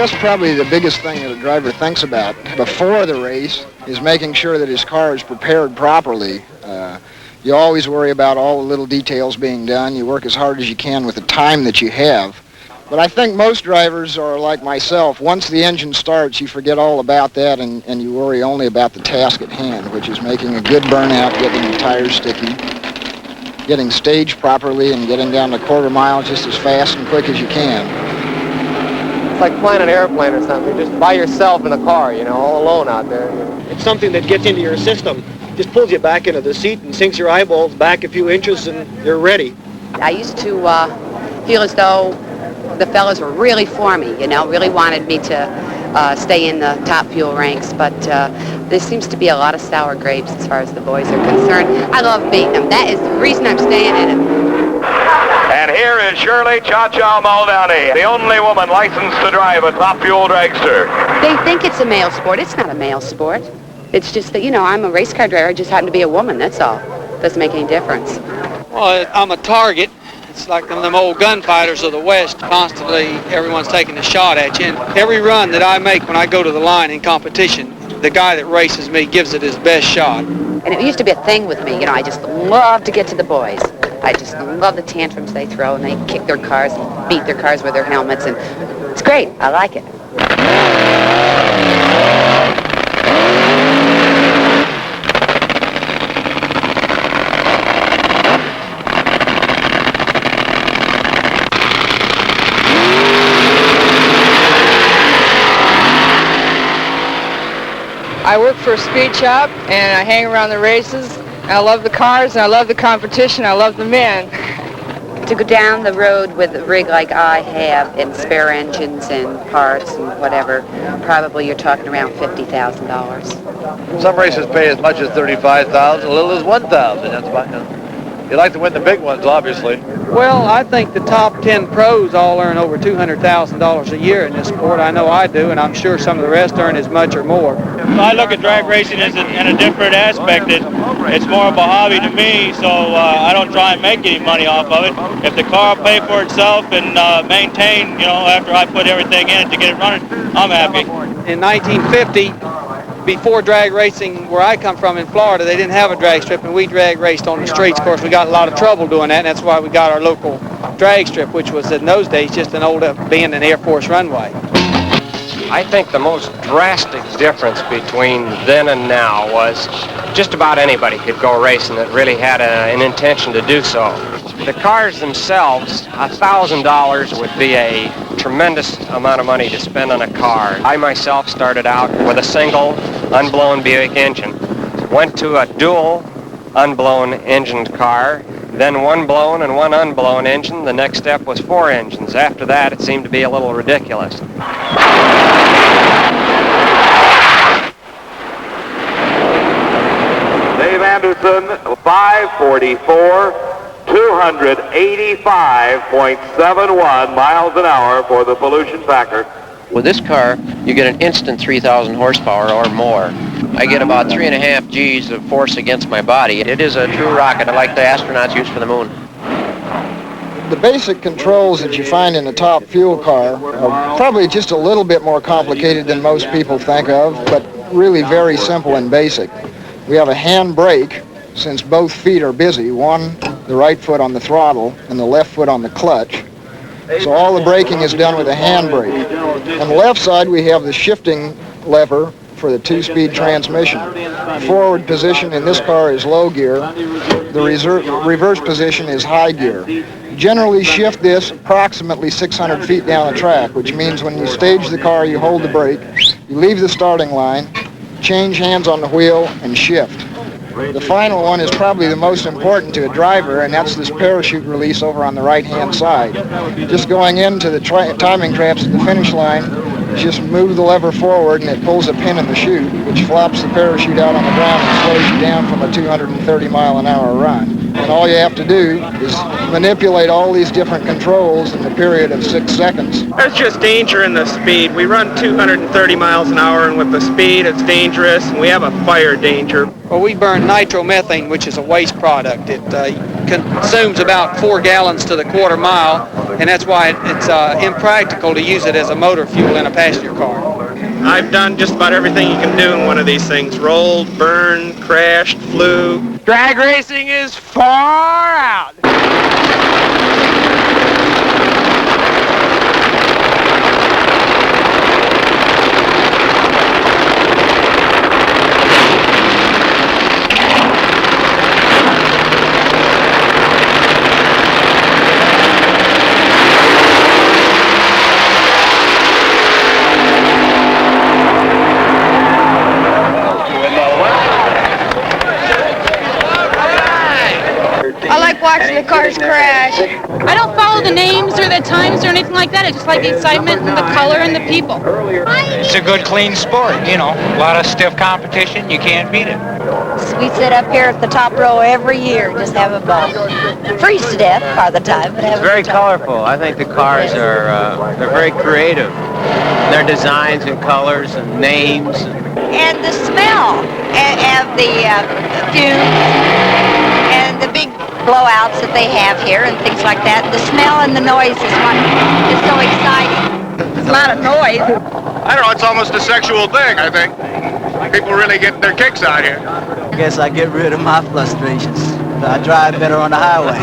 guess probably the biggest thing that a driver thinks about before the race is making sure that his car is prepared properly. You always worry about all the little details being done. You work as hard as you can with the time that you have. But I think most drivers are like myself. Once the engine starts, you forget all about that and you worry only about the task at hand, which is making a good burnout, getting the tires sticky, getting staged properly, and getting down the quarter mile just as fast and quick as you can. It's like flying an airplane or something. You're just by yourself in a car, you know, all alone out there. It's something that gets into your system. Just pulls you back into the seat and sinks your eyeballs back a few inches and you're ready. I used to feel as though the fellas were really for me, you know, really wanted me to stay in the top fuel ranks, but there seems to be a lot of sour grapes as far as the boys are concerned. I love beating them. That is the reason I'm staying in it. And here is Shirley Cha-Cha Muldowney, the only woman licensed to drive a top fuel dragster. They think it's a male sport. It's not a male sport. It's just that, you know, I'm a race car driver. I just happen to be a woman, that's all. Doesn't make any difference. Well, I'm a target. It's like them old gunfighters of the West. Constantly, everyone's taking a shot at you. And every run that I make when I go to the line in competition, the guy that races me gives it his best shot. And it used to be a thing with me. You know, I just love to get to the boys. I just love the tantrums they throw, and they kick their cars and beat their cars with their helmets. And it's great. I like it. I work for a speed shop, and I hang around the races. I love the cars, and I love the competition. I love the men. To go down the road with a rig like I have, and spare engines and parts and whatever, probably you're talking around $50,000. Some races pay as much as $35,000, a little as $1,000. That's fine. You like to win the big ones, obviously. Well, I think the top 10 pros all earn over $200,000 a year in this sport. I know I do, and I'm sure some of the rest earn as much or more. I look at drag racing as in a different aspect. It's more of a hobby to me, so I don't try and make any money off of it. If the car will pay for itself and maintain, you know, after I put everything in it to get it running, I'm happy. In 1950, before drag racing, where I come from in Florida, they didn't have a drag strip, and we drag raced on the streets. Of course, we got a lot of trouble doing that, and that's why we got our local drag strip, which was in those days just an old abandoned Air Force runway. I think the most drastic difference between then and now was just about anybody could go racing that really had an intention to do so. The cars themselves, $1,000 would be a tremendous amount of money to spend on a car. I myself started out with a single unblown Buick engine, went to a dual unblown engined car, then one blown and one unblown engine. The next step was 4 engines. After that, it seemed to be a little ridiculous. Dave Anderson, 544, 285.71 miles an hour for the pollution factor. With this car, you get an instant 3,000 horsepower or more. I get about 3.5 G's of force against my body. It is a true rocket, like the astronauts use for the moon. The basic controls that you find in a top fuel car are probably just a little bit more complicated than most people think of, but really very simple and basic. We have a hand brake, since both feet are busy, the right foot on the throttle and the left foot on the clutch. So all the braking is done with a hand brake. On the left side, we have the shifting lever for the 2-speed transmission. The forward position in this car is low gear. The reverse position is high gear. Generally shift this approximately 600 feet down the track, which means when you stage the car, you hold the brake, you leave the starting line, change hands on the wheel, and shift. The final one is probably the most important to a driver, and that's this parachute release over on the right-hand side. Just going into the timing traps at the finish line, just move the lever forward and it pulls a pin in the chute, which flops the parachute out on the ground and slows you down from a 230-mile-an-hour run. And all you have to do is manipulate all these different controls in the period of 6 seconds. There's just danger in the speed. We run 230 miles an hour, and with the speed, it's dangerous, and we have a fire danger. Well, we burn nitromethane, which is a waste product. consumes about 4 gallons to the quarter mile, and that's why it's impractical to use it as a motor fuel in a passenger car. I've done just about everything you can do in one of these things. Rolled, burned, crashed, flew. Drag racing is far out. I like watching the cars crash. I don't follow the names or the times or anything like that. I just like the excitement and the color and the people. It's a good, clean sport, you know. A lot of stiff competition. You can't beat it. We sit up here at the top row every year and just have a ball. Freeze to death part of the time, but have It's very colorful. I think the cars are they're very creative. Their designs and colors and names. And the smell of the fumes and the big blowouts that they have here and things like that. The smell and the noise is what is so exciting. There's a lot of noise. I don't know, it's almost a sexual thing, I think. People really get their kicks out here. I guess I get rid of my frustrations. I drive better on the highway.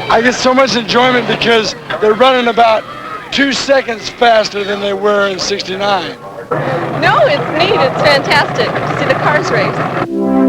I get so much enjoyment because they're running about 2 seconds faster than they were in '69. No, it's neat. It's fantastic to see the cars race.